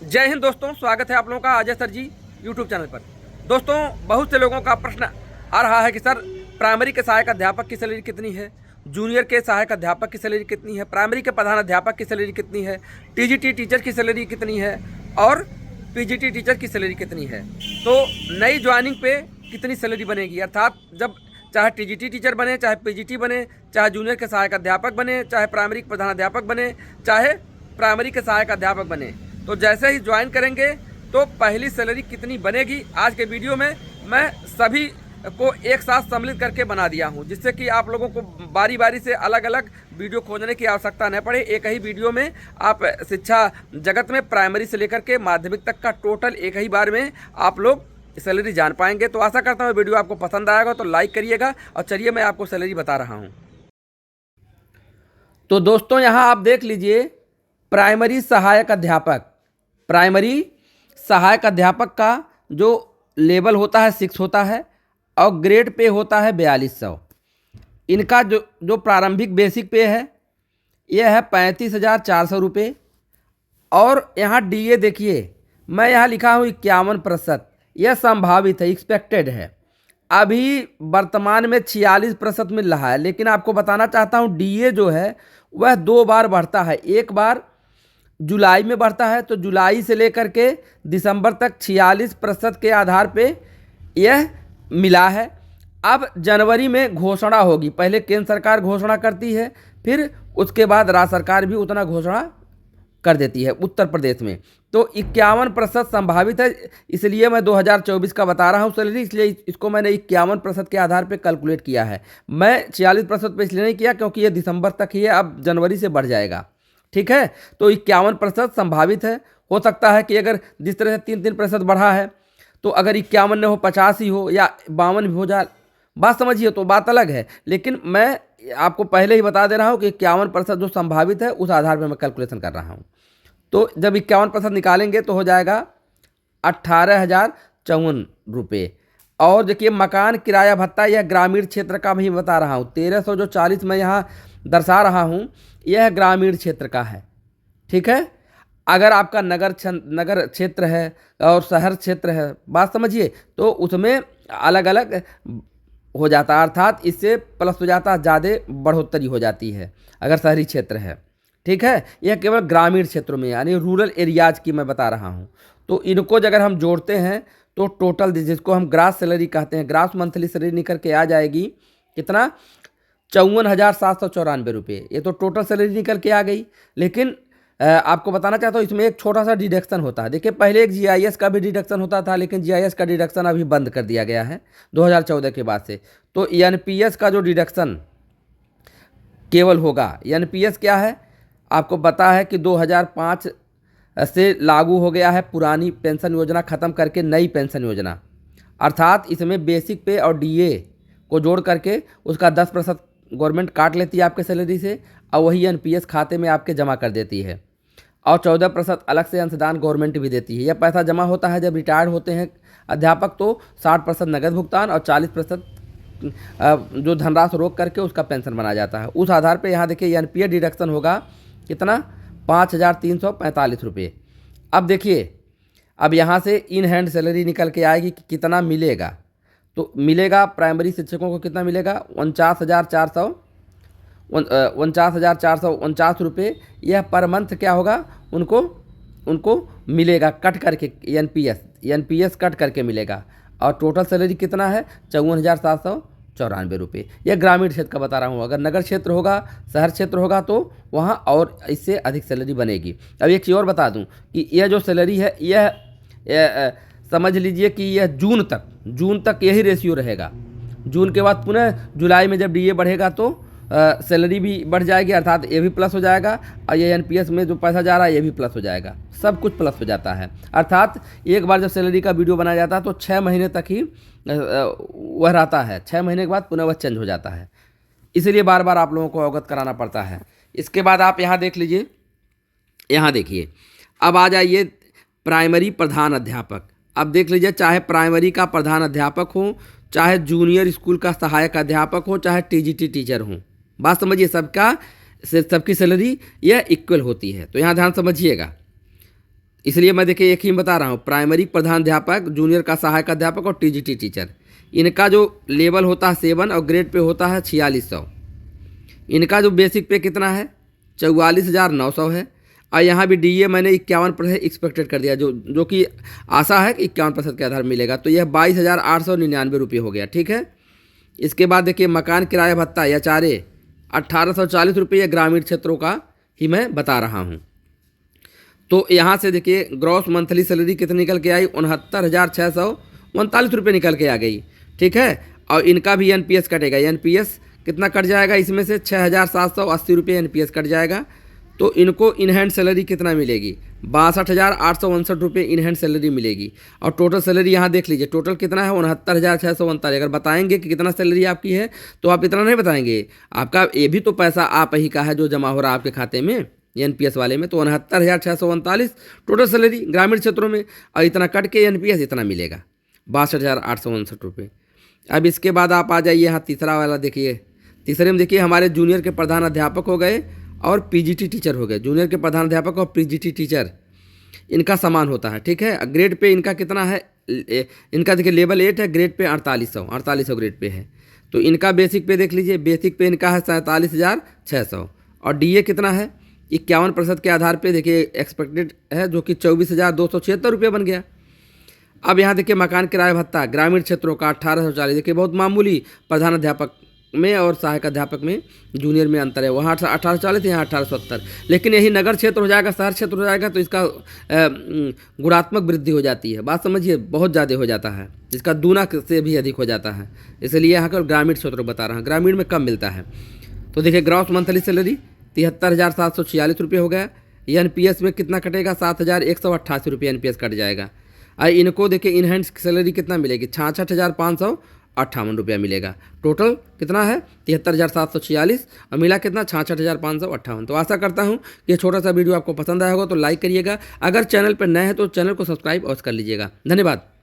जय हिंद दोस्तों, स्वागत है आप लोगों का अजय सर जी यूट्यूब चैनल पर। दोस्तों, बहुत से लोगों का प्रश्न आ रहा है कि सर प्राइमरी के सहायक अध्यापक की सैलरी कितनी है, जूनियर के सहायक अध्यापक की सैलरी कितनी है, प्राइमरी के प्रधान अध्यापक की सैलरी कितनी है, टीजीटी टीचर की सैलरी कितनी है और पीजीटी टीचर की सैलरी कितनी है। तो नई ज्वाइनिंग पे कितनी सैलरी बनेगी, अर्थात जब चाहे टीजीटी टीचर बने, चाहे पीजीटी बने, चाहे जूनियर के सहायक अध्यापक बने, चाहे प्राइमरी के प्रधान अध्यापक बने, चाहे प्राइमरी के सहायक अध्यापक बने, तो जैसे ही ज्वाइन करेंगे तो पहली सैलरी कितनी बनेगी, आज के वीडियो में मैं सभी को एक साथ सम्मिलित करके बना दिया हूं, जिससे कि आप लोगों को बारी बारी से अलग अलग वीडियो खोजने की आवश्यकता न पड़े। एक ही वीडियो में आप शिक्षा जगत में प्राइमरी से लेकर के माध्यमिक तक का टोटल एक ही बार में आप लोग सैलरी जान पाएंगे। तो आशा करता हूँ वीडियो आपको पसंद आएगा, तो लाइक करिएगा। और चलिए मैं आपको सैलरी बता रहा हूँ। तो दोस्तों, यहाँ आप देख लीजिए, प्राइमरी सहायक अध्यापक, प्राइमरी सहायक अध्यापक का जो लेवल होता है 6 होता है और ग्रेड पे होता है 4200। इनका जो प्रारंभिक बेसिक पे है यह है 35,400 रुपये। और यहाँ डीए देखिए, मैं यहाँ लिखा हूँ 51%। यह संभावित है, एक्सपेक्टेड है। अभी वर्तमान में 46% मिल रहा है, लेकिन आपको बताना चाहता हूँ डीए जो है वह 2 बार बढ़ता है। एक बार जुलाई में बढ़ता है, तो जुलाई से लेकर के दिसंबर तक 46% के आधार पे यह मिला है। अब जनवरी में घोषणा होगी, पहले केंद्र सरकार घोषणा करती है, फिर उसके बाद राज्य सरकार भी उतना घोषणा कर देती है उत्तर प्रदेश में। तो 51% संभावित है, इसलिए मैं 2024 का बता रहा हूँ सैलरी, इसलिए इसको मैंने 51% के आधार पे कैलकुलेट किया है। मैं 46% पे इसलिए नहीं किया क्योंकि ये दिसंबर तक ही है, अब जनवरी से बढ़ जाएगा। ठीक है, तो 51% संभावित है। हो सकता है कि अगर जिस तरह से 3% बढ़ा है, तो अगर 51 न हो 50 ही हो या 52 भी हो जाए, बात समझिए, तो बात अलग है। लेकिन मैं आपको पहले ही बता दे रहा हूँ कि 51% जो संभावित है उस आधार पर मैं कैलकुलेशन कर रहा हूँ। तो जब 51% निकालेंगे तो हो जाएगा 18,054 रुपये। और देखिए, मकान किराया भत्ता, यह ग्रामीण क्षेत्र का भी बता रहा हूँ। 1340 मैं यहाँ दर्शा रहा हूँ, यह ग्रामीण क्षेत्र का है। ठीक है, अगर आपका नगर क्षेत्र है और शहर क्षेत्र है, बात समझिए, तो उसमें अलग अलग हो जाता है, अर्थात इससे प्लस हो जाता है, ज़्यादा बढ़ोतरी हो जाती है अगर शहरी क्षेत्र है। ठीक है, यह केवल ग्रामीण क्षेत्रों में यानी रूरल एरियाज की मैं बता रहा हूँ। तो इनको अगर हम जोड़ते हैं तो टोटल जिसको हम ग्रास सैलरी कहते हैं, ग्रास मंथली सैलरी निकल के आ जाएगी कितना, 54,794 रुपये। ये तो टोटल सैलरी निकल के आ गई। लेकिन आपको बताना चाहता हूँ, इसमें एक छोटा सा डिडक्शन होता है। देखिए, पहले एक जीआईएस का भी डिडक्शन होता था, लेकिन जीआईएस का डिडक्शन अभी बंद कर दिया गया है 2014 के बाद से। तो एनपीएस का जो डिडक्शन केवल होगा, एनपीएस क्या है आपको पता है कि 2005 से लागू हो गया है। पुरानी पेंशन योजना ख़त्म करके नई पेंशन योजना, अर्थात इसमें बेसिक पे और डीए को जोड़ करके उसका 10% गवर्नमेंट काट लेती है आपके सैलरी से, और वही एनपीएस खाते में आपके जमा कर देती है। और 14% अलग से अंशदान गवर्नमेंट भी देती है। यह पैसा जमा होता है जब रिटायर्ड होते हैं अध्यापक, तो 60% नगद भुगतान और 40% जो धनराशि रोक करके उसका पेंशन बना जाता है। उस आधार पे यहाँ देखिए एनपीएस डिडक्शन होगा कितना, 5,345 रुपये। अब देखिए, अब यहाँ से इन हैंड सैलरी निकल के आएगी कि कितना मिलेगा। तो मिलेगा प्राइमरी शिक्षकों को कितना मिलेगा, 49,449 रुपये। यह पर मंथ क्या होगा, उनको मिलेगा कट करके, एनपीएस कट करके मिलेगा। और टोटल सैलरी कितना है, 54,794 रुपये। यह ग्रामीण क्षेत्र का बता रहा हूँ। अगर नगर क्षेत्र होगा, शहर क्षेत्र होगा, तो वहाँ और इससे अधिक सैलरी बनेगी। अब एक चीज़ और बता दूँ कि यह जो सैलरी है, यह समझ लीजिए कि यह जून तक यही रेशियो रहेगा। जून के बाद पुनः जुलाई में जब डीए बढ़ेगा तो सैलरी भी बढ़ जाएगी, अर्थात ये भी प्लस हो जाएगा, और ये एनपीएस में जो पैसा जा रहा है ये भी प्लस हो जाएगा। सब कुछ प्लस हो जाता है। अर्थात एक बार जब सैलरी का वीडियो बनाया जाता है तो 6 महीने तक ही वह रहता है। 6 महीने के बाद पुनः वह चेंज हो जाता है, इसलिए बार बार आप लोगों को अवगत कराना पड़ता है। इसके बाद आप यहाँ देख लीजिए, यहाँ देखिए, अब आ जाइए प्राइमरी प्रधान अध्यापक। अब देख लीजिए, चाहे प्राइमरी का प्रधान अध्यापक हो, चाहे जूनियर स्कूल का सहायक अध्यापक हो, चाहे टीजीटी टीचर हो, बात समझिए, सबकी सैलरी यह इक्वल होती है। तो यहाँ ध्यान समझिएगा, इसलिए मैं देखिए एक ही बता रहा हूँ, प्राइमरी प्रधानाध्यापक, जूनियर का सहायक अध्यापक और टीजीटी टीचर, इनका जो लेवल होता है 7 और ग्रेड पे होता है 4600। इनका जो बेसिक पे कितना है 44,900 है। और यहाँ भी डीए मैंने 51% एक्सपेक्टेड कर दिया, जो कि आशा है कि 51% के आधार मिलेगा, तो यह 22,899 रुपये हो गया। ठीक है। इसके बाद देखिए मकान किराया भत्ता या चारे 1840 रुपये ग्रामीण क्षेत्रों का ही मैं बता रहा हूँ। तो यहाँ से देखिए ग्रॉस मंथली सैलरी कितनी निकल के आई 69,639 रुपये निकल के आ गई। ठीक है। और इनका भी एनपीएस कटेगा। एनपीएस कितना कट जाएगा इसमें से 6,780 रुपये एनपीएस कट जाएगा। तो इनको इन हैंड सैलरी कितना मिलेगी 62,859 रुपये इन हैंड सैलरी मिलेगी। और टोटल सैलरी यहाँ देख लीजिए, टोटल कितना है 69,639। अगर बताएंगे कि कितना सैलरी आपकी है तो आप इतना नहीं बताएंगे, आपका ये भी तो पैसा आप ही का है जो जमा हो रहा है आपके खाते में एनपीएस वाले में। तो 69,639 टोटल सैलरी ग्रामीण क्षेत्रों में, और इतना कट के एनपीएस इतना मिलेगा 62,859 रुपये। अब इसके बाद आप आ जाइए यहाँ तीसरा वाला देखिए। तीसरे में देखिए हमारे जूनियर के प्रधान अध्यापक हो गए और पीजीटी टीचर हो गए। जूनियर के प्रधान अध्यापक और पीजीटी टीचर इनका समान होता है। ठीक है। ग्रेड पे इनका कितना है, इनका देखिए लेवल 8 है, ग्रेड पे 4800 ग्रेड पे है। तो इनका बेसिक पे देख लीजिए, बेसिक पे इनका है 47,600 और डीए कितना है 51% के आधार पे देखिए एक्सपेक्टेड है, जो कि 24,276 रुपये बन गया। अब यहाँ देखिए मकान किराया भत्ता ग्रामीण क्षेत्रों का 1840, देखिए बहुत मामूली प्रधान अध्यापक में और सहायक अध्यापक में जूनियर में अंतर है। वहाँ 1840 यहाँ 1870, लेकिन यही नगर क्षेत्र हो जाएगा, शहर क्षेत्र हो जाएगा तो इसका गुणात्मक वृद्धि हो जाती है। बात समझिए, बहुत ज़्यादा हो जाता है, इसका दूना से भी अधिक हो जाता है। इसलिए यहाँ का ग्रामीण क्षेत्र बता रहा हूँ, ग्रामीण में कम मिलता है। तो देखिए ग्रॉस मंथली सैलरी 73,746 रुपये हो गया। एनपीएस में कितना कटेगा 7,188 रुपये एनपीएस कट जाएगा। और इनको देखिए इन हैंड सैलरी कितना मिलेगी 66,558 रुपया मिलेगा। टोटल कितना है 73,746 और मिला कितना 66,558। तो आशा करता हूँ कि ये छोटा सा वीडियो आपको पसंद आया होगा, तो लाइक करिएगा। अगर चैनल पर नए हैं तो चैनल को सब्सक्राइब अवश्य कर लीजिएगा। धन्यवाद।